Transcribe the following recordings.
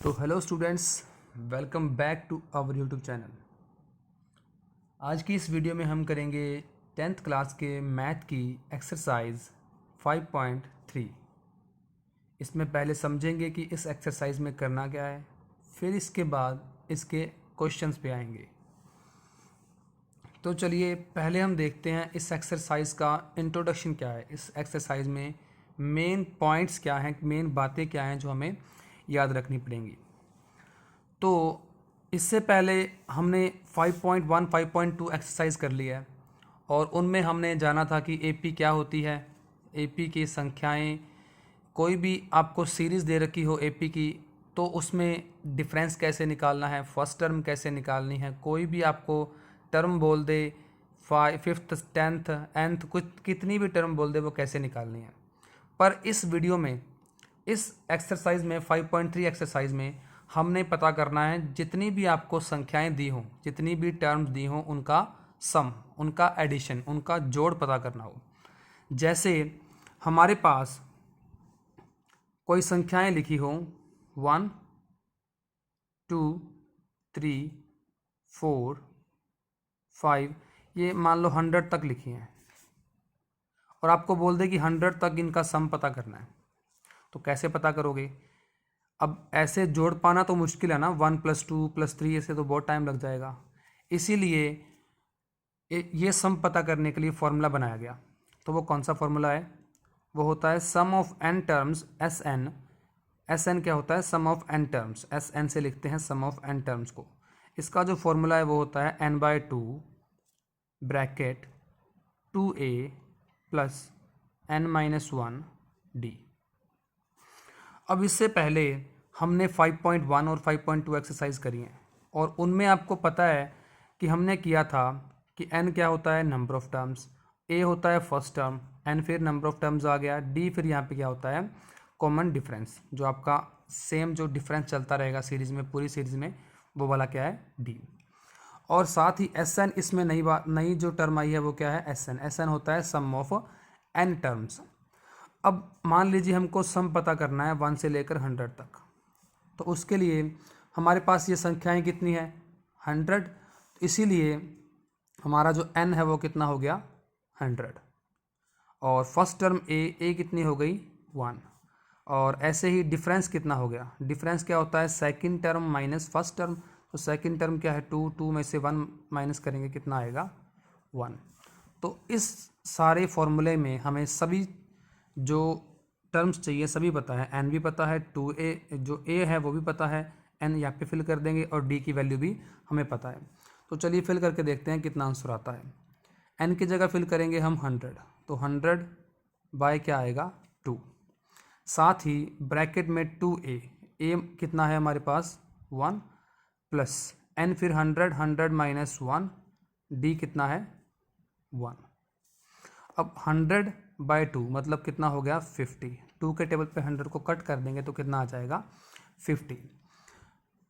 तो hello students, welcome back to our YouTube channel. आज की इस वीडियो में हम करेंगे 10th क्लास के मैथ की एक्सरसाइज 5.3। इसमें पहले समझेंगे कि इस एक्सरसाइज में करना क्या है, फिर इसके बाद इसके क्वेश्चंस पे आएंगे। तो चलिए पहले हम देखते हैं इस एक्सरसाइज का इंट्रोडक्शन क्या है। इस एक्सरसाइज में मेन पॉइंट्स क्या हैं, मेन बातें क्या हैं जो हमें याद रखनी पड़ेंगी। तो इससे पहले हमने 5.1 5.2 एक्सरसाइज कर लिया है और उनमें हमने जाना था कि एपी क्या होती है, एपी की संख्याएं। कोई भी आपको सीरीज़ दे रखी हो एपी की तो उसमें डिफरेंस कैसे निकालना है, फर्स्ट टर्म कैसे निकालनी है। कोई भी आपको टर्म बोल दे, फिफ्थ टेंथ एंथ कुछ कितनी भी टर्म बोल दे वो कैसे निकालनी है। पर इस वीडियो में इस एक्सरसाइज में 5.3 एक्सरसाइज में हमने पता करना है जितनी भी आपको संख्याएं दी हों, जितनी भी टर्म्स दी हों, उनका सम, उनका एडिशन, उनका जोड़ पता करना हो। जैसे हमारे पास कोई संख्याएं लिखी हों 1 2 3 4 5, ये मान लो 100 तक लिखी हैं और आपको बोल दे कि 100 तक इनका सम पता करना है। तो कैसे पता करोगे? अब ऐसे जोड़ पाना तो मुश्किल है ना, 1 + 2 + 3 ऐसे तो बहुत टाइम लग जाएगा। इसीलिए ये सम पता करने के लिए फॉर्मूला बनाया गया। तो वो कौन सा फॉर्मूला है? वो होता है sum of n terms, S N. S N क्या होता है? Sum of n terms. S N से लिखते हैं सम ऑफ n टर्म्स को। इसका जो फॉर्मूला है वो होता है n/2 bracket 2a + n-1 d। अब इससे पहले हमने 5.1 और 5.2 एक्सरसाइज करी हैं और उनमें आपको पता है कि हमने किया था कि n क्या होता है? Number of terms. a होता है फर्स्ट टर्म, n फिर नंबर ऑफ टर्म्स आ गया, d फिर यहाँ पे क्या होता है? कॉमन डिफरेंस, जो आपका सेम जो डिफरेंस चलता रहेगा सीरीज़ में, पूरी सीरीज़ में, वो वाला क्या है? d। और साथ ही एस एन, इसमें नई जो टर्म आई है वो क्या है? S N. एस एन होता है सम ऑफ n टर्म्स। अब मान लीजिए हमको सम पता करना है 1 से लेकर 100 तक। तो उसके लिए हमारे पास ये संख्याएं कितनी है? 100। इसीलिए हमारा जो n है वो कितना हो गया? 100। और फर्स्ट टर्म a कितनी हो गई? 1। और ऐसे ही डिफरेंस कितना हो गया? डिफरेंस क्या होता है? Second term minus first term. तो सेकंड टर्म क्या है? 2। 2 में से 1 माइनस करेंगे, कितना आएगा? 1। तो इस सारे फॉर्मूले में हमें सभी जो टर्म्स चाहिए सभी पता है। n भी पता है, 2a जो a है वो भी पता है, n यहाँ पे फिल कर देंगे और d की वैल्यू भी हमें पता है। तो चलिए फिल करके देखते हैं कितना आंसर आता है। n की जगह फिल करेंगे हम 100, तो 100 बाय क्या आएगा? 2। साथ ही ब्रैकेट में 2a, a कितना है हमारे पास? 1 प्लस n फिर 100, 100 - 1, d कितना है? 1। अब 100/2 मतलब कितना हो गया? 50। 2 के टेबल पे 100 को कट कर देंगे तो कितना आ जाएगा? 50।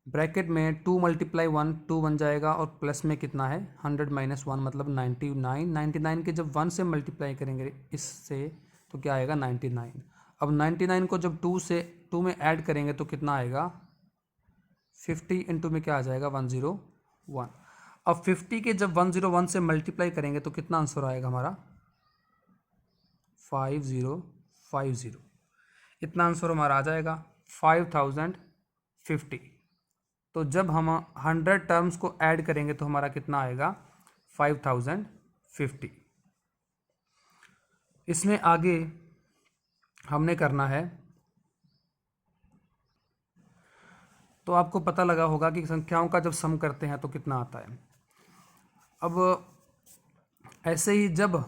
ब्रैकेट में 2 × 1 2 बन जाएगा और प्लस में कितना है? 100 - 1 मतलब 99। 99 के जब 1 से मल्टीप्लाई करेंगे इससे तो क्या आएगा? 99। अब 99 को जब 2 में ऐड करेंगे तो कितना आएगा? 50 इंटू में क्या आ जाएगा? 101। अब 50 के जब 101 से मल्टीप्लाई करेंगे तो कितना आंसर आएगा हमारा? 5050। इतना आंसर हमारा आ जाएगा 5050। तो जब हम 100 टर्म्स को ऐड करेंगे तो हमारा कितना आएगा? 5050। इसमें आगे हमने करना है, तो आपको पता लगा होगा कि संख्याओं का जब सम करते हैं तो कितना आता है। अब ऐसे ही जब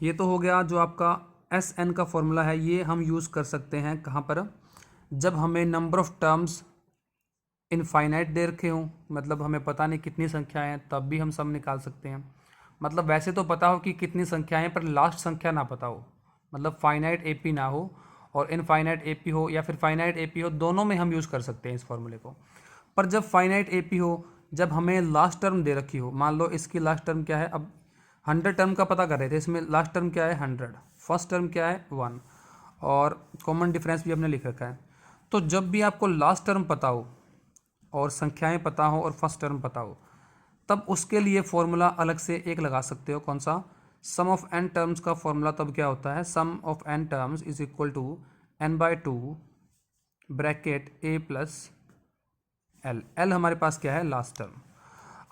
ये तो हो गया जो आपका एस एन का फॉर्मूला है, ये हम यूज़ कर सकते हैं कहाँ पर? जब हमें नंबर ऑफ टर्म्स इनफाइनाइट दे रखे हों, मतलब हमें पता नहीं कितनी संख्याएं हैं, तब भी हम सम निकाल सकते हैं। मतलब वैसे तो पता हो कि कितनी संख्याएं, पर लास्ट संख्या ना पता हो, मतलब फाइनाइट एपी ना हो और इनफाइनाइट एपी हो या फिर फाइनाइट एपी हो, दोनों में हम यूज़ कर सकते हैं इस फॉर्मूले को। पर जब फाइनाइट एपी हो, जब हमें लास्ट टर्म दे रखी हो, मान लो इसकी लास्ट टर्म क्या है? अब 100 टर्म का पता कर रहे थे, इसमें लास्ट टर्म क्या है? 100। फर्स्ट टर्म क्या है? 1। और कॉमन डिफरेंस भी हमने लिख रखा है। तो जब भी आपको लास्ट टर्म पता हो, और संख्याएं पता हो और फर्स्ट टर्म पता हो, तब उसके लिए फॉर्मूला अलग से एक लगा सकते हो। कौन सा? सम ऑफ एन टर्म्स का फॉर्मूला तब क्या होता है? Sum of N terms is equal to n/2 bracket a plus L. L हमारे पास क्या है? Last term.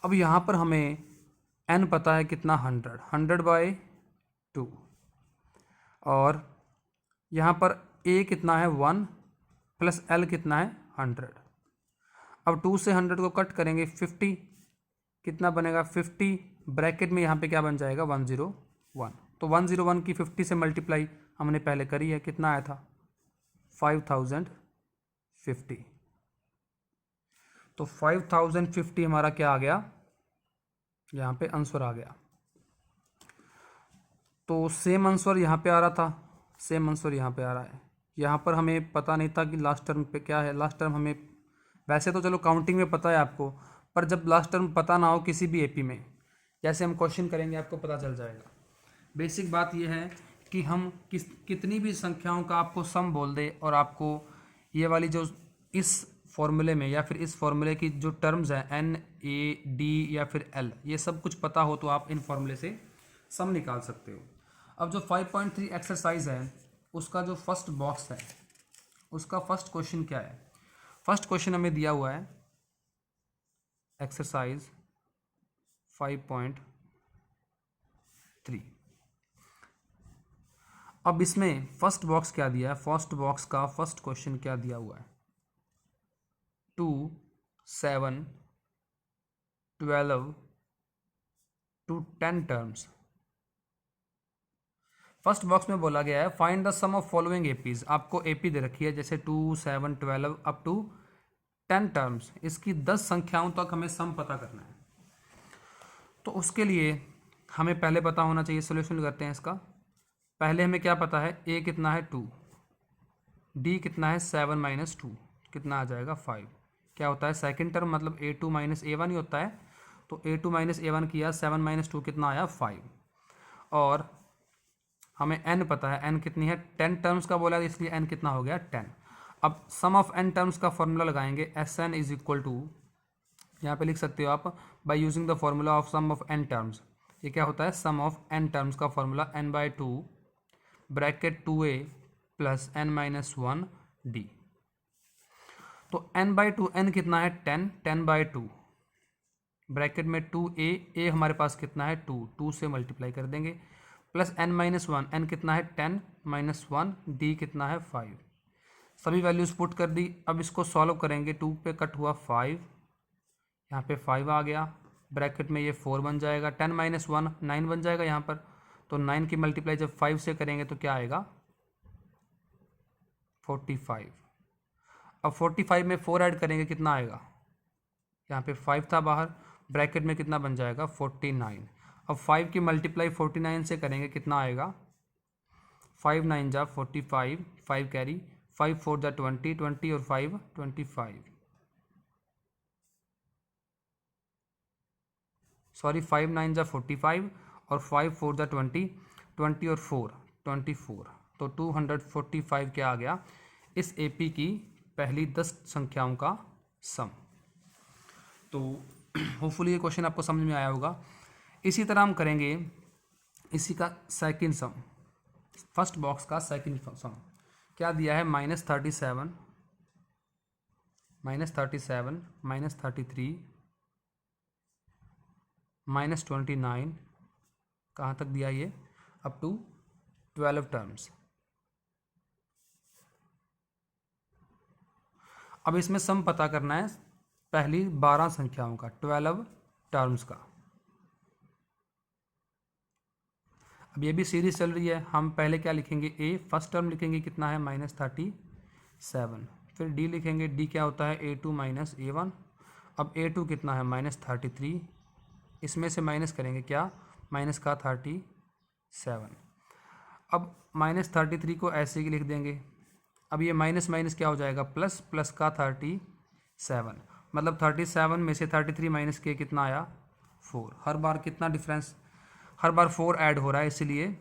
अब यहाँ पर हमें n पता है कितना? 100/2 और यहाँ पर a कितना है? 1 प्लस l कितना है? 100। अब 2 से 100 को कट करेंगे 50, कितना बनेगा? 50 ब्रैकेट में यहाँ पे क्या बन जाएगा? 101। तो 101 की 50 से मल्टीप्लाई हमने पहले करी है, कितना आया था? 5050। तो 5050 हमारा क्या आ गया? यहाँ पे आंसर आ गया। तो सेम आंसर यहाँ पे आ रहा था, सेम आंसर यहाँ पे आ रहा है। यहाँ पर हमें पता नहीं था कि लास्ट टर्म पे क्या है। लास्ट टर्म हमें वैसे तो चलो काउंटिंग में पता है आपको, पर जब लास्ट टर्म पता ना हो किसी भी एपी में, जैसे हम क्वेश्चन करेंगे आपको पता चल जाएगा। बेसिक बात यह है कि हम कितनी भी संख्याओं का आपको सम बोल दे और आपको ये वाली जो इस फॉर्मूले में या फिर इस फॉर्मूले की जो टर्म्स हैं n, a, d या फिर l, ये सब कुछ पता हो तो आप इन फॉर्मूले से सम निकाल सकते हो। अब जो 5.3 एक्सरसाइज है उसका जो फर्स्ट बॉक्स है उसका फर्स्ट क्वेश्चन क्या है? फर्स्ट क्वेश्चन हमें दिया हुआ है एक्सरसाइज 5.3। अब इसमें फर्स्ट बॉक्स क्या दिया है? फर्स्ट बॉक्स का फर्स्ट क्वेश्चन क्या दिया हुआ है? 2, 7, 12 to 10 टर्म्स। फर्स्ट बॉक्स में बोला गया है find the sum of following APs. आपको एपी दे रखी है जैसे 2, 7, 12 अप टू 10 टर्म्स, इसकी 10 संख्याओं तक हमें सम पता करना है। तो उसके लिए हमें पहले पता होना चाहिए, सोल्यूशन करते हैं इसका। पहले हमें क्या पता है? a कितना है? 2, d कितना है? 7 - 2 कितना आ जाएगा? 5। क्या होता है? सेकंड टर्म मतलब a2 - a1 ही होता है। तो a2 - a1 किया, 7 - 2 कितना आया? 5। और हमें n पता है, n कितनी है? 10 टर्म्स का बोला इसलिए n कितना हो गया? 10। अब सम ऑफ n टर्म्स का फॉर्मूला लगाएंगे, Sn इज इक्वल टू, यहाँ पे लिख सकते हो आप by using the formula of sum of n terms. ये क्या होता है? सम ऑफ n टर्म्स का formula n/2 bracket 2a plus n - 1 d। तो n/2, n कितना है? 10, 10/2 ब्रैकेट में 2a, a हमारे पास कितना है? 2, 2 से मल्टीप्लाई कर देंगे प्लस n - 1, n कितना है? 10 - 1, d कितना है? 5। सभी वैल्यूज़ पुट कर दी। अब इसको सॉल्व करेंगे, 2 पे कट हुआ 5, यहाँ पे 5 आ गया, ब्रैकेट में ये 4 बन जाएगा, 10 - 1 9 बन जाएगा यहाँ पर। तो 9 की मल्टीप्लाई जब 5 से करेंगे तो क्या आएगा? 45। अब 45 में 4 ऐड करेंगे, कितना आएगा? यहाँ पे 5 था बाहर, ब्रैकेट में कितना बन जाएगा? 49। अब 5 की मल्टीप्लाई 49 से करेंगे, कितना आएगा? 5 9 जा 45, 5 कैरी, 5 4 जा 20, 20 और 5 25, सॉरी 5 9 जा 45 और 5 4 जा 20, 20 और 4 24। तो 245 क्या आ गया? इस एपी की पहली 10 संख्याओं का सम। तो होपफुली ये क्वेश्चन आपको समझ में आया होगा। इसी तरह हम करेंगे इसी का सेकंड सम, फर्स्ट बॉक्स का सेकंड सम। क्या दिया है? -37, -37, -33, -29, कहाँ तक दिया ये? Up to 12 terms. अब इसमें सम पता करना है पहली 12 संख्याओं का, 12 टर्म्स का। अब ये भी सीरीज चल रही है। हम पहले क्या लिखेंगे? a, फर्स्ट टर्म लिखेंगे, कितना है? -37। फिर d लिखेंगे, d क्या होता है? a2 - a1। अब a2 कितना है? -33। इसमें से माइनस करेंगे, क्या? माइनस का 37। अब -33 को ऐसे ही लिख देंगे। अब ये माइनस माइनस क्या हो जाएगा? प्लस, प्लस का 37। मतलब 37 में से 33 माइनस के कितना आया? 4। हर बार कितना डिफरेंस? हर बार 4 ऐड हो रहा है, इसलिए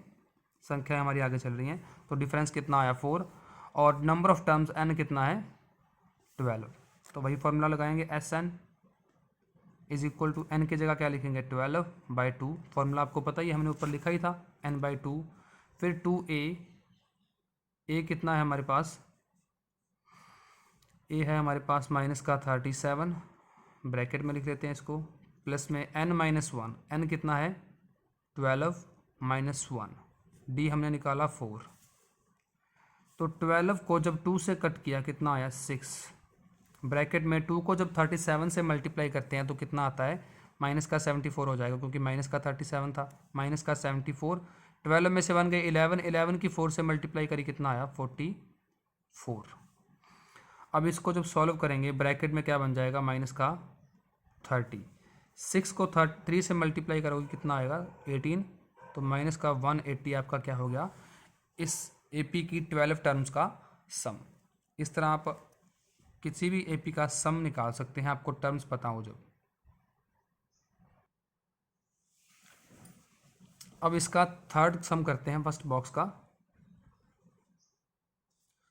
संख्या हमारी आगे चल रही हैं। तो डिफरेंस कितना आया? 4। और नंबर ऑफ टर्म्स n कितना है? 12। तो वही फॉर्मूला लगाएंगे, S N is equal to N की जगह क्या लिखेंगे 12/2। फॉर्मूला आपको पता ही है, हमने ऊपर लिखा ही था n/2। फिर 2a कितना है हमारे पास, a है हमारे पास माइनस का 37, ब्रैकेट में लिख लेते हैं इसको, प्लस में n-1, n कितना है 12 - 1, d हमने निकाला 4। तो 12 को जब 2 से कट किया कितना आया 6, ब्रैकेट में 2 को जब 37 से मल्टीप्लाई करते हैं तो कितना आता है माइनस का 74 हो जाएगा, क्योंकि माइनस का 37 था, माइनस का 74। 12 में से 1 गए 11, 11 की 4 से मल्टीप्लाई करी कितना आया 44। अब इसको जब सॉल्व करेंगे ब्रैकेट में क्या बन जाएगा माइनस का 30, 6 को 3 से मल्टीप्लाई करोगे कितना आएगा 18, तो माइनस का 180 आपका क्या हो गया इस एपी की 12 टर्म्स का सम। इस तरह आप किसी भी एपी का सम निकाल सकते हैं, आपको टर्म्स पता हो जब। अब इसका थर्ड सम करते हैं फर्स्ट बॉक्स का।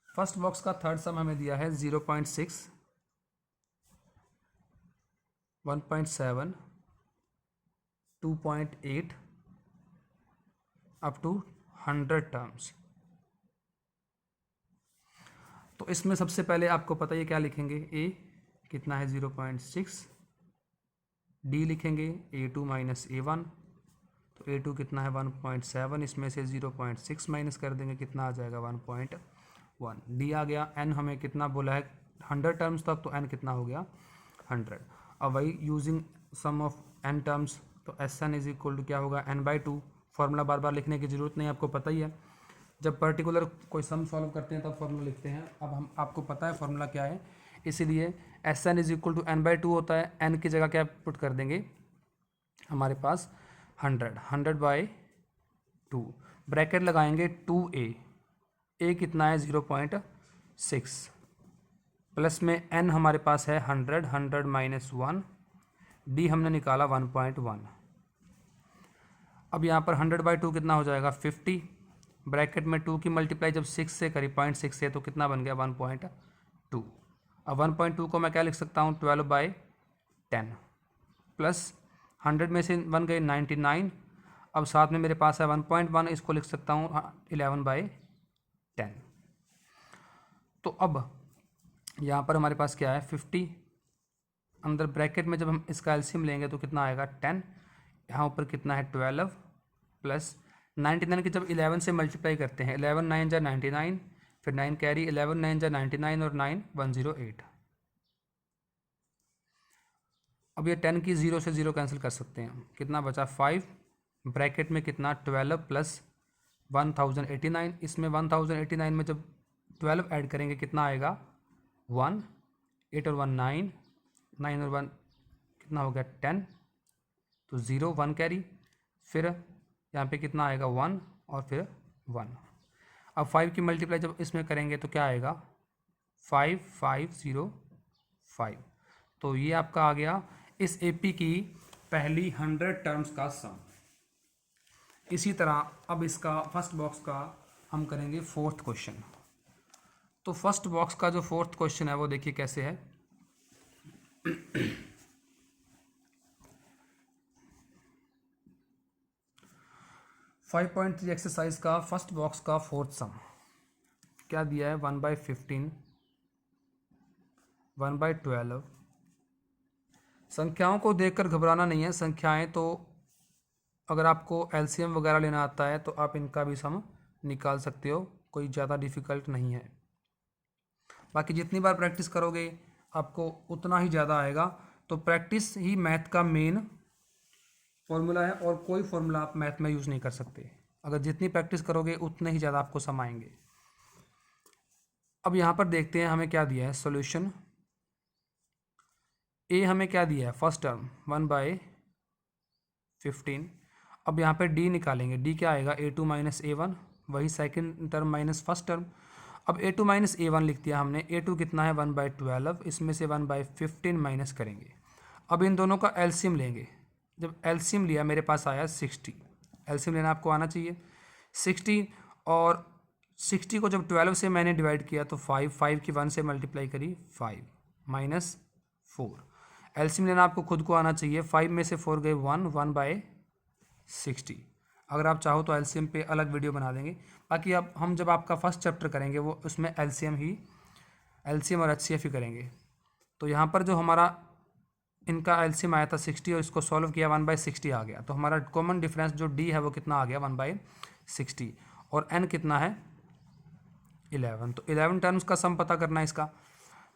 फर्स्ट बॉक्स का थर्ड सम हमें दिया है 0.6, 1.7, 2.8 अप टू 100 टर्म्स। तो इसमें सबसे पहले आपको पता है क्या लिखेंगे, a कितना है 0.6, d लिखेंगे a2 - a1, तो a2 कितना है 1.7, इसमें से 0.6 माइनस कर देंगे कितना आ जाएगा 1.1, d आ गया। n हमें कितना बोला है 100 टर्म्स तक, तो n कितना हो गया 100। अब वही using sum of n terms, तो S N is equal to क्या होगा n/2। फॉर्मूला बार बार लिखने की ज़रूरत नहीं, आपको पता ही है, जब पर्टिकुलर कोई सम सॉल्व करते हैं तब फॉर्मूला लिखते हैं। अब हम आपको पता है फॉर्मूला क्या है, इसीलिए S N is equal to n/2 होता है। n की जगह क्या पुट कर देंगे हमारे पास 100/2, ब्रैकेट लगाएंगे 2a, a कितना है 0.6, प्लस में n हमारे पास है 100, 100 - 1, d हमने निकाला 1.1। अब यहाँ पर 100/2 कितना हो जाएगा 50, ब्रैकेट में 2 की मल्टीप्लाई जब 6 से करी 0.6 से, तो कितना बन गया 1.2। अब 1.2 को मैं क्या लिख सकता हूँ 12/10, प्लस 100 में से 1 गए 99, अब साथ में मेरे पास है 1.1, इसको लिख सकता हूँ 11/10। तो अब यहाँ पर हमारे पास क्या है 50, अंदर ब्रैकेट में जब हम इसका एलसीएम लेंगे तो कितना आएगा 10, यहाँ ऊपर कितना है 12 प्लस 99 की जब 11 से मल्टीप्लाई करते हैं 11 9 जा 99, फिर 9 कैरी 11 9 जा 99 और 9 108। अब ये 10 की 0 से 0 कैंसिल कर सकते हैं, कितना बचा 5, ब्रैकेट में कितना 12 प्लस 1089, इसमें 1089 में जब 12 ऐड करेंगे कितना आएगा 1, 8 और 1 9, 9 और 1 कितना हो गया 10, तो 0 1 कैरी, फिर यहाँ पे कितना आएगा 1 और फिर 1। अब 5 की मल्टीप्लाई जब इसमें करेंगे तो क्या आएगा 5505। तो ये आपका आ गया इस एपी की पहली 100 टर्म्स का सम। इसी तरह अब इसका फर्स्ट बॉक्स का हम करेंगे फोर्थ क्वेश्चन। तो फर्स्ट बॉक्स का जो फोर्थ क्वेश्चन है वो देखिए कैसे है। 5.3 एक्सरसाइज का फर्स्ट बॉक्स का फोर्थ सम क्या दिया है 1/15, 1/12। संख्याओं को देखकर घबराना नहीं है, संख्याएं तो अगर आपको एलसीएम वगैरह लेना आता है तो आप इनका भी सम निकाल सकते हो, कोई ज़्यादा डिफ़िकल्ट नहीं है। बाकी जितनी बार प्रैक्टिस करोगे आपको उतना ही ज़्यादा आएगा। तो प्रैक्टिस ही मैथ का मेन फॉर्मूला है, और कोई फॉर्मूला आप मैथ में यूज़ नहीं कर सकते। अगर जितनी प्रैक्टिस करोगे उतने ही ज़्यादा आपको सम आएंगे। अब यहाँ पर देखते हैं हमें क्या दिया है सॉल्यूशन। ए हमें क्या दिया है फर्स्ट टर्म 1/15। अब यहाँ पे डी निकालेंगे, डी क्या आएगा a2 - a1, वही second term minus first term. अब a2 - a1 लिख दिया हमने, a2 कितना है 1/12, इसमें से 1/15 माइनस करेंगे। अब इन दोनों का एलसीएम लेंगे, जब एलसीएम लिया मेरे पास आया 60, एलसीएम लेना आपको आना चाहिए 60, और 60 को जब 12 से मैंने डिवाइड किया तो 5 की 1 से मल्टीप्लाई करी 5 -4। एलसीएम लेना आपको खुद को आना चाहिए। 5 में से 4 गए 1/60। अगर आप चाहो तो एलसीएम पे अलग वीडियो बना देंगे। बाकी अब हम जब आपका फर्स्ट चैप्टर करेंगे वो उसमें एलसीएम और एचसीएफ ही करेंगे। तो यहाँ पर जो हमारा इनका एलसीएम आया था 60 और इसको सॉल्व किया 1/60 आ गया। तो हमारा कॉमन डिफरेंस जो डी है वो कितना आ गया 1/60 और एन कितना है 11। तो 11 टर्म्स का सम पता करना है इसका।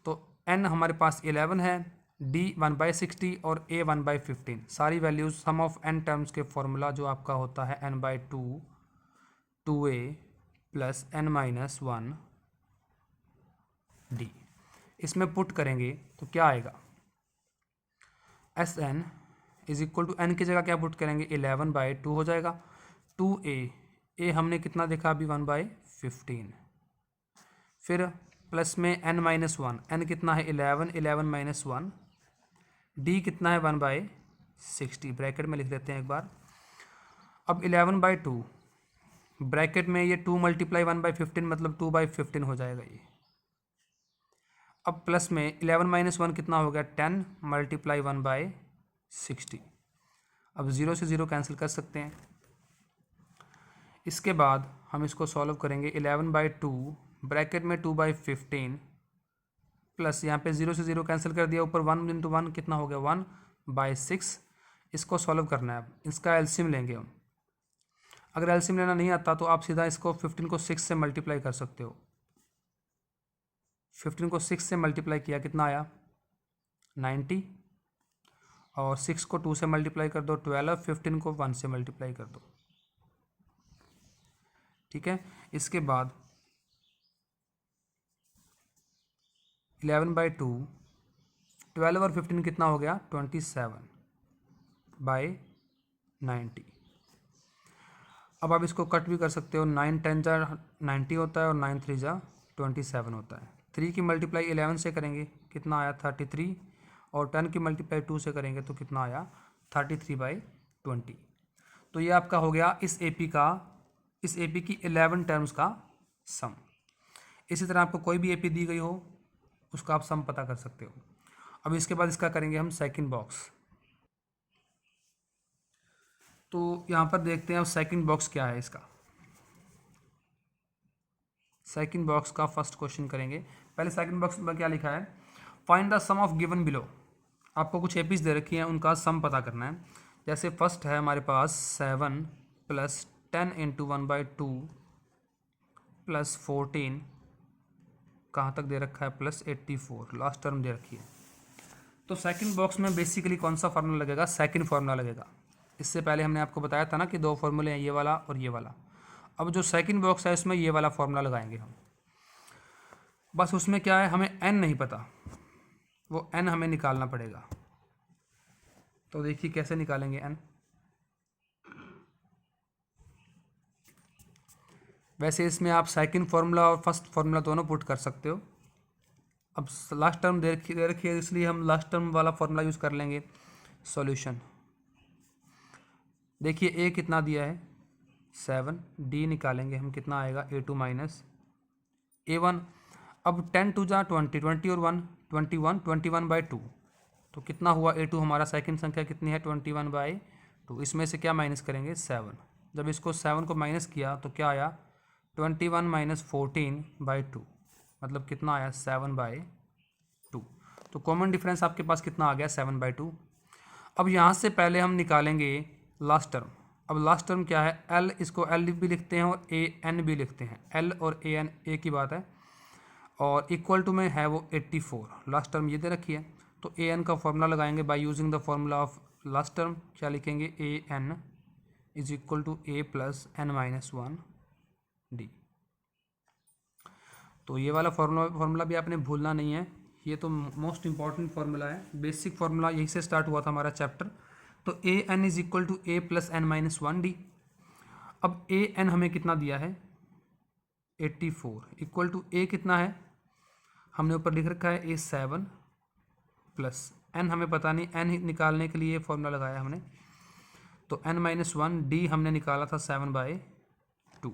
तो एन हमारे पास 11 है, डी 1/60 और ए 1/15। सारी values sum of N terms के फॉर्मूला जो आपका होता है n/2 2a plus n-1 D, इसमें पुट करेंगे तो क्या आएगा S N is equal to N की जगह क्या पुट करेंगे 11/2 हो जाएगा। 2a हमने कितना देखा अभी 1/15, फिर प्लस में n-1, n कितना है 11 -1, d कितना है 1/60, ब्रैकेट में लिख देते हैं एक बार। अब 11/2 ब्रैकेट में ये 2 × 1/15 मतलब 2/15 हो जाएगा ये। अब प्लस में 11 - 1 कितना हो गया 10 × 1/60। अब 0 से 0 कैंसिल कर सकते हैं। इसके बाद हम इसको सॉल्व करेंगे 11/2 ब्रैकेट में 2/15 प्लस यहाँ पे 0 से 0 कैंसिल कर दिया, ऊपर 1 × 1 कितना हो गया 1/6। इसको सॉल्व करना है। अब इसका एलसीएम लेंगे हम। अगर एलसीएम लेना नहीं आता तो आप सीधा इसको 15 को 6 से मल्टीप्लाई कर सकते हो। 15 को 6 से मल्टीप्लाई किया कितना आया 90 और 6 को 2 से मल्टीप्लाई कर दो 12, 15 को 1 से मल्टीप्लाई कर दो। ठीक है, इसके बाद 11/2 12 और 15 कितना हो गया 27/90। अब आप इसको कट भी कर सकते हो। 9 × 10 = 90 होता है और 9 × 3 = 27 होता है। 3 की मल्टीप्लाई 11 से करेंगे कितना आया 33 और 10 की मल्टीप्लाई 2 से करेंगे तो कितना आया 33/20। तो ये आपका हो गया इस एपी की 11 टर्म्स का सम। इसी तरह आपको कोई भी एपी दी गई हो उसका आप सम पता कर सकते हो। अब इसके बाद इसका करेंगे हम सेकंड बॉक्स। तो यहाँ पर देखते हैं अब सेकंड बॉक्स क्या है इसका। सेकंड बॉक्स का फर्स्ट क्वेश्चन करेंगे। पहले सेकंड बॉक्स में क्या लिखा है, find the sum of given below. आपको कुछ एपीज दे रखी हैं, उनका सम पता करना है। जैसे फर्स्ट है हमारे पास 7 + 10 × 1/2 + 14 कहाँ तक दे रखा है +84, लास्ट टर्म दे रखी है। तो सेकंड बॉक्स में बेसिकली कौन सा फार्मूला लगेगा, सेकंड फार्मूला लगेगा। इससे पहले हमने आपको बताया था ना कि 2 फार्मूले हैं, ये वाला और ये वाला। अब जो सेकंड बॉक्स है इसमें ये वाला फार्मूला लगाएंगे हम। बस उसमें क्या है, हमें n नहीं पता, वो n हमें निकालना पड़ेगा। तो देखिए कैसे निकालेंगे n। वैसे इसमें आप सेकंड फार्मूला और फर्स्ट फार्मूला दोनों पुट कर सकते हो। अब लास्ट टर्म दे रखी है इसलिए हम लास्ट टर्म वाला फार्मूला यूज़ कर लेंगे। सॉल्यूशन देखिए a कितना दिया है 7, d निकालेंगे हम कितना आएगा a2 - a1। अब 10 × 2 = 20, 20 और 1 21, 21/2। तो कितना हुआ a2 हमारा सेकंड संख्या कितनी है 21/2। इसमें से क्या माइनस करेंगे 7। जब इसको 7 को माइनस किया तो क्या आया 21 - 14/2 मतलब कितना आया 7/2। तो कॉमन डिफरेंस आपके पास कितना आ गया 7/2। अब यहाँ से पहले हम निकालेंगे लास्ट टर्म। अब लास्ट टर्म क्या है l, इसको l भी लिखते हैं और an भी लिखते हैं। l और an एक ही बात है और इक्वल टू में है वो 84। लास्ट टर्म ये दे रखी है तो an का फॉर्मूला लगाएंगे by using the formula of last term. क्या लिखेंगे an is equal to a + n-1 d। तो ये वाला फॉर्मूला भी आपने भूलना नहीं है, ये तो मोस्ट इंपॉर्टेंट फार्मूला है। बेसिक फार्मूला यही से स्टार्ट हुआ था हमारा चैप्टर। तो an is equal to a + n-1 d। अब an हमें कितना दिया है 84 इक्वल टू a कितना है हमने ऊपर लिख रखा है a7 प्लस n हमें पता नहीं, n निकालने के लिए फॉर्मूला लगाया हमने। तो n-1 d हमने निकाला था 7/2।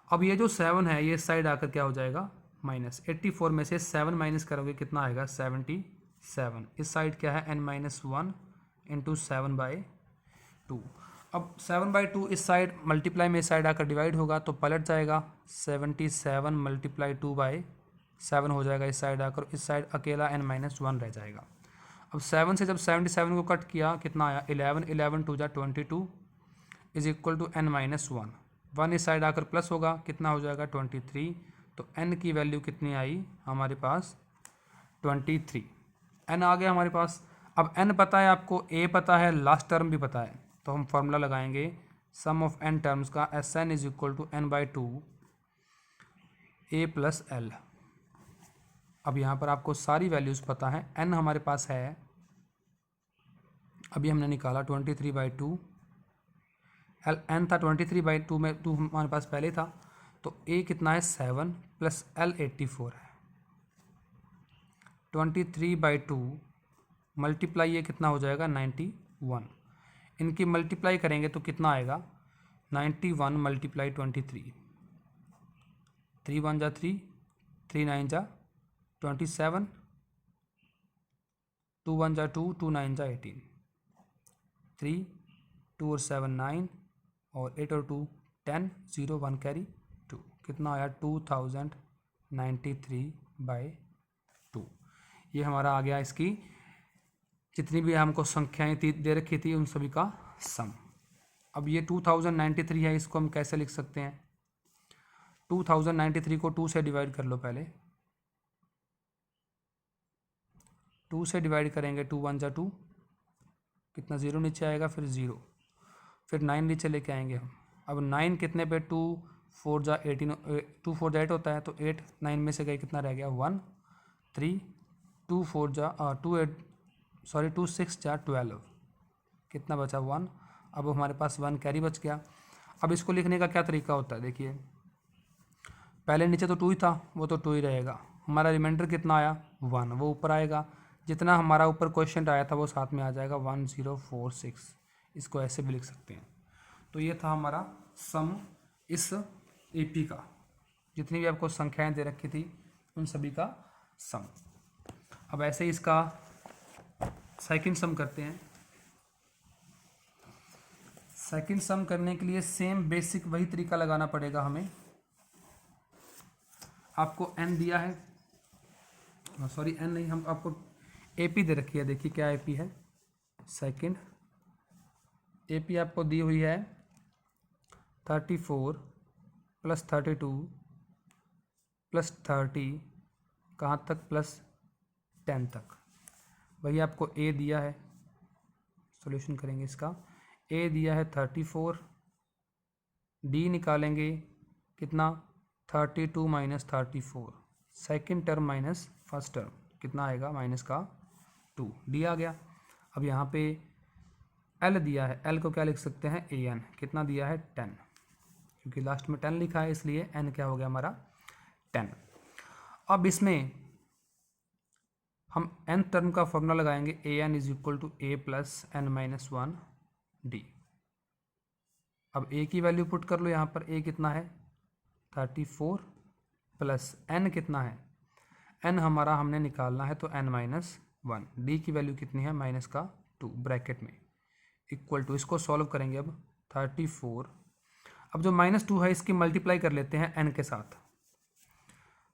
अब ये जो 7 है ये साइड आकर क्या हो जाएगा माइनस 84 में से 7 माइनस करोगे कितना आएगा 77। इस साइड क्या है n-1 इंटू 7/2। अब 7/2 इस साइड मल्टीप्लाई में इस साइड आकर डिवाइड होगा तो पलट जाएगा 77 मल्टीप्लाई 2/7 हो जाएगा इस साइड आकर, इस साइड अकेला n-1 रह जाएगा। अब 7 से जब 77 को कट किया कितना आया 11, 11 2 जा 22 इज इक्वल टू n-1। 1 इस साइड आकर प्लस होगा कितना हो जाएगा 23। तो n की वैल्यू कितनी आई हमारे पास 23। n आ गया हमारे पास। अब n पता है आपको, a पता है, लास्ट टर्म भी पता है, तो हम फॉर्मूला लगाएंगे सम ऑफ n टर्म्स का Sn is equal to n/2 a plus l। अब यहाँ पर आपको सारी वैल्यूज़ पता है, n हमारे पास है अभी हमने निकाला 23/2, n था 23/2 में 2 हमारे पास पहले था, तो a कितना है 7 प्लस l 84 है। 23/2 मल्टीप्लाई ये कितना हो जाएगा 91। इनकी मल्टीप्लाई करेंगे तो कितना आएगा 91 मल्टीप्लाई 23, 3 1 जा 3, 3 9 जा 27, 2 1 जा 2, 2 9 जा 18, 3 2 और 7 9 और 8 और 2 10, 0 1 कैरी 2, कितना आया 2093/2। ये हमारा आ गया इसकी जितनी भी हमको संख्याएं दे रखी थी उन सभी का सम। अब ये 2093 है, इसको हम कैसे लिख सकते हैं 2093 को 2 से डिवाइड कर लो। पहले 2 से डिवाइड करेंगे 2 1 जा 2, कितना 0 नीचे आएगा, फिर 0, फिर 9 नीचे लेके आएंगे हम। अब 9 कितने पे 2 4 जा 18, 2 4 जा 8 होता है, तो 8 9 में से गए कितना रह गया 1 3, 2 4 जा 2 8 सॉरी 2 6 जा 12, कितना बचा 1। अब हमारे पास 1 कैरी बच गया। अब इसको लिखने का क्या तरीका होता है, देखिए पहले नीचे तो 2 ही था, वो तो 2 ही रहेगा। हमारा रिमाइंडर कितना आया 1, वो ऊपर आएगा, जितना हमारा ऊपर क्वेश्चन आया था वो साथ में आ जाएगा 1046। इसको ऐसे भी लिख सकते हैं। तो ये था हमारा सम इस एपी का, जितनी भी आपको संख्याएं दे रखी थी उन सभी का सम। अब ऐसे ही इसका सेकंड सम करते हैं। सेकंड सम करने के लिए सेम बेसिक वही तरीका लगाना पड़ेगा हमें। आपको n दिया है, सॉरी n नहीं, हम आपको एपी दे रखी है। देखिए क्या एपी है, सेकंड एपी आपको दी हुई है 34 प्लस 32 प्लस 30 कहाँ तक प्लस 10 तक। वही आपको a दिया है, सॉल्यूशन करेंगे इसका। a दिया है 34, d निकालेंगे कितना 32 minus 34, second term minus first term कितना आएगा माइनस का 2, d आ गया। अब यहाँ पे l दिया है, l को क्या लिख सकते हैं an, कितना दिया है 10, क्योंकि लास्ट में 10 लिखा है इसलिए n क्या हो गया हमारा 10। अब इसमें हम n टर्म का फॉर्मूला लगाएंगे an is equal to a plus n-1 d। अब a की वैल्यू पुट कर लो यहाँ पर, a कितना है 34 प्लस n कितना है, n हमारा हमने निकालना है तो n-1, d की वैल्यू कितनी है माइनस का 2 ब्रैकेट में इक्वल टू, इसको सॉल्व करेंगे अब 34। अब जो -2 है इसकी मल्टीप्लाई कर लेते हैं n के साथ,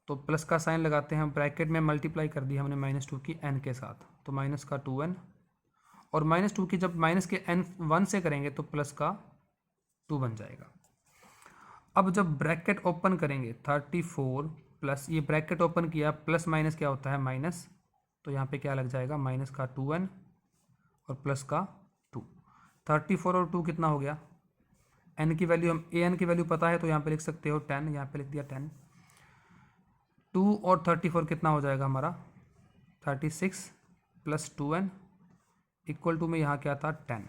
तो प्लस का साइन लगाते हैं, ब्रैकेट में मल्टीप्लाई कर दी हमने -2 की n के साथ, तो माइनस का 2n, और -2 की जब माइनस के n 1 से करेंगे तो प्लस का 2 बन जाएगा। अब जब ब्रैकेट ओपन करेंगे 34 प्लस, ये ब्रैकेट ओपन किया, प्लस माइनस क्या होता है माइनस, तो यहाँ पे क्या लग जाएगा माइनस का 2n और प्लस का 2। 34 और 2 कितना हो गया, n की वैल्यू, हम an की वैल्यू पता है तो यहाँ पे लिख सकते हो 10, यहाँ पे लिख दिया 10। 2 और 34 कितना हो जाएगा हमारा 36 प्लस 2n इक्वल टू में यहाँ क्या था 10।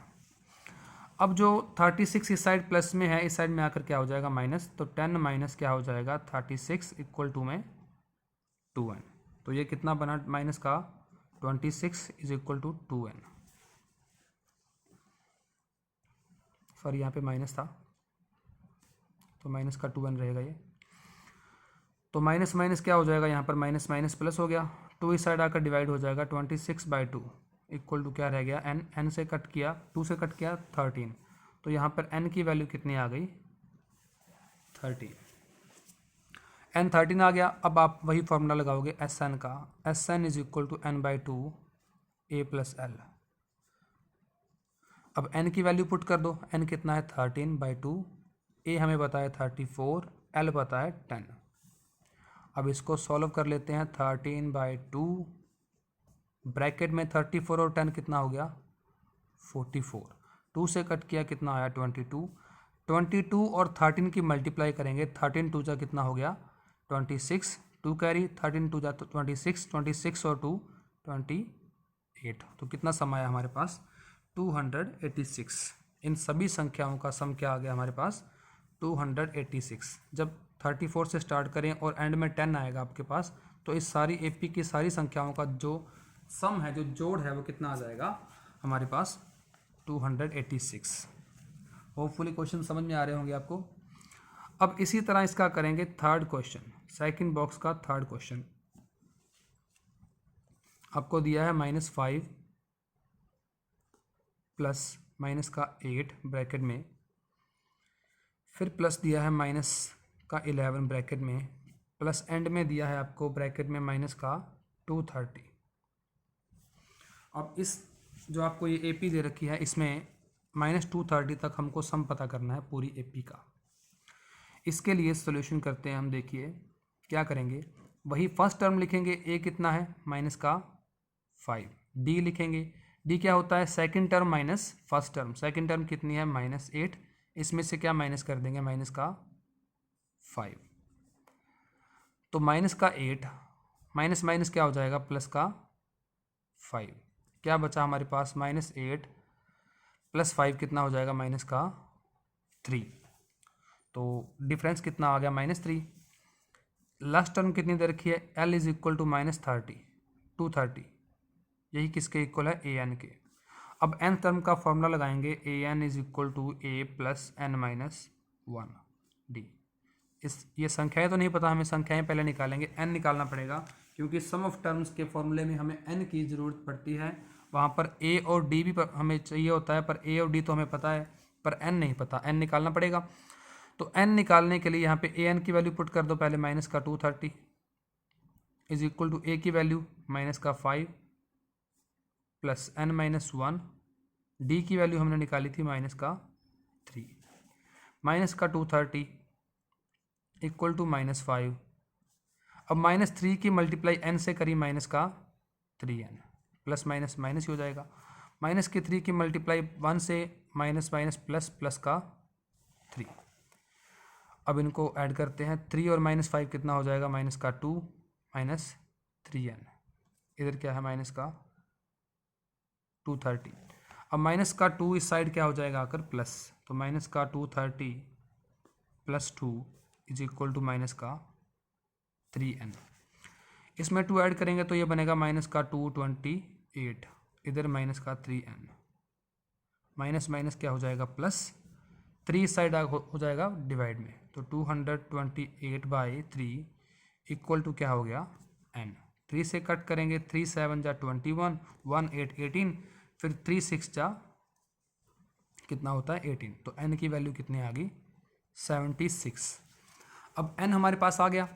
अब जो 36 इस साइड प्लस में है, इस साइड में आकर क्या हो जाएगा माइनस, तो 10 माइनस क्या हो जाएगा 36 इक्वल टू में 2n। तो ये कितना बना माइनस का 26 is equal to 2n, sorry यहाँ पे माइनस था तो माइनस का 2n रहेगा ये। तो माइनस माइनस क्या हो जाएगा, यहाँ पर माइनस माइनस प्लस हो गया, 2 इस साइड आकर डिवाइड हो जाएगा, 26/2 इक्वल टू क्या रह गया, n से कट किया, 2 से कट किया 13, तो यहाँ पर n की वैल्यू कितनी आ गई, 30। n 13 आ गया। अब आप वही फॉर्मूला लगाओगे Sn का, Sn is equal to n/2 a plus l। अब n की वैल्यू पुट कर दो, n कितना है 13/2, a हमें पता है 34, l पता है 10। अब इसको सॉल्व कर लेते हैं, 13/2 ब्रैकेट में 34 और 10 कितना हो गया 44, 2 से कट किया कितना आया 22, 22 और 13 की मल्टीप्लाई करेंगे, 13 2 जा कितना हो गया 26, 2 कैरी 13 2 जा 26, 26 और 2 28, तो कितना सम आया हमारे पास 286। इन सभी संख्याओं का सम क्या आ गया हमारे पास 286। जब 34 से स्टार्ट करें और एंड में 10 आएगा आपके पास, तो इस सारी एपी की सारी संख्याओं का जो सम है, जो जोड़ है, वो कितना आ जाएगा हमारे पास 286। होपफुली क्वेश्चन समझ में आ रहे होंगे आपको। अब इसी तरह इसका करेंगे थर्ड क्वेश्चन, सेकंड बॉक्स का थर्ड क्वेश्चन। आपको दिया है -5 प्लस माइनस का 8 ब्रैकेट में, फिर प्लस दिया है माइनस का 11 ब्रैकेट में, प्लस एंड में दिया है आपको ब्रैकेट में माइनस का 230। अब इस जो आपको ये एपी दे रखी है, इसमें -230 तक हमको सम पता करना है पूरी एपी का। इसके लिए सॉल्यूशन करते हैं हम। देखिए क्या करेंगे, वही फर्स्ट टर्म लिखेंगे, a कितना है -5, d लिखेंगे, d क्या होता है second term minus first term, second term कितनी है -8, इसमें से क्या माइनस कर देंगे माइनस का 5, तो माइनस का 8 माइनस माइनस क्या हो जाएगा प्लस का 5, क्या बचा हमारे पास -8 प्लस 5 कितना हो जाएगा माइनस का 3, तो डिफरेंस कितना आ गया -3। लास्ट टर्म कितनी दे रखी है, l इज इक्वल टू -30 230, यही किसके इक्वल है an के। अब n टर्म का फॉर्मूला लगाएंगे, an is equal to a plus n-1 d। ये संख्याएं तो नहीं पता हमें, संख्याएं पहले निकालेंगे, n निकालना पड़ेगा क्योंकि सम ऑफ टर्म्स के फॉर्मूले में हमें n की ज़रूरत पड़ती है। वहाँ पर a और d भी हमें चाहिए होता है, पर a और d तो हमें पता है, पर n नहीं पता, n निकालना पड़ेगा। तो n निकालने के लिए यहाँ पे an की वैल्यू पुट कर दो पहले, माइनस का 230 इज इक्वल टू a की वैल्यू माइनस का 5 प्लस n-1, d की वैल्यू हमने निकाली थी माइनस का 3, माइनस का 230 इक्वल टू -5। अब -3 की मल्टीप्लाई n से करी माइनस का 3n, प्लस माइनस माइनस ही हो जाएगा, माइनस के 3 की मल्टीप्लाई 1 से माइनस माइनस प्लस प्लस का 3। अब इनको ऐड करते हैं, 3 और -5 कितना हो जाएगा माइनस का 2 माइनस 3n, इधर क्या है माइनस का 230। अब माइनस का 2 इस साइड क्या हो जाएगा आकर प्लस, तो माइनस का 230 plus 2 is equal to minus का 3n। इसमें 2 ऐड करेंगे तो ये बनेगा माइनस का 228, इधर माइनस का 3n, माइनस माइनस क्या हो जाएगा प्लस, 3 साइड हो जाएगा डिवाइड में, तो 228/3 इक्वल टू क्या हो गया n। 3 से कट करेंगे, 3 7 जा 21, 1 8 18, फिर 3 6 जा कितना होता है 18, तो n की वैल्यू कितनी आ गई 76। अब n हमारे पास आ गया,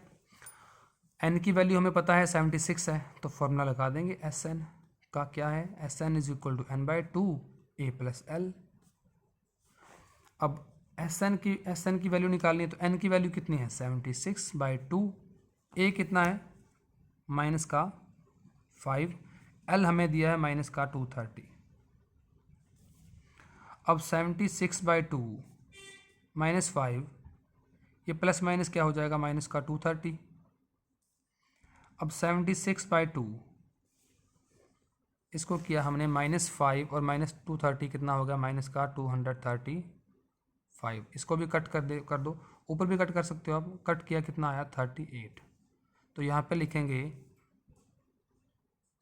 n की वैल्यू हमें पता है 76 है, तो फॉर्मूला लगा देंगे Sn का, क्या है Sn is equal to n/2 a plus l। अब Sn की वैल्यू निकालनी है, तो n की वैल्यू कितनी है 76/2, a कितना है माइनस का 5, l हमें दिया है माइनस का 230। अब 76/2 -5, ये प्लस माइनस क्या हो जाएगा माइनस का 230। अब 76/2 इसको किया हमने -5 और -230 कितना हो गया माइनस का 235, इसको भी कट कर दो, ऊपर भी कट कर सकते हो आप, कट किया कितना आया 38, तो यहाँ पे लिखेंगे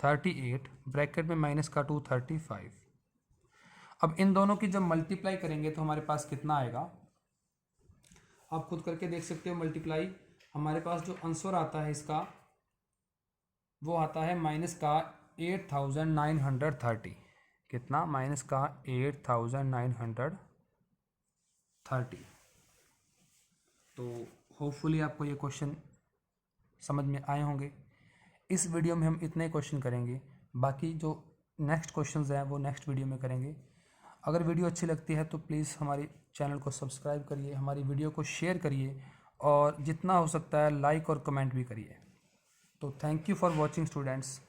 38 ब्रैकेट में माइनस का 235। अब इन दोनों की जब मल्टीप्लाई करेंगे तो हमारे पास कितना आएगा, आप खुद करके देख सकते हो मल्टीप्लाई। हमारे पास जो आंसर आता है इसका वो आता है माइनस का 8930। कितना? माइनस का 8930। तो होपफुली आपको ये क्वेश्चन समझ में आए होंगे। इस वीडियो में हम इतने क्वेश्चन करेंगे, बाकी जो नेक्स्ट क्वेश्चंस हैं वो नेक्स्ट वीडियो में करेंगे। अगर वीडियो अच्छी लगती है तो प्लीज़ हमारे चैनल को सब्सक्राइब करिए, हमारी वीडियो को शेयर करिए और जितना हो सकता है लाइक और कमेंट भी करिए। तो thank you for watching students.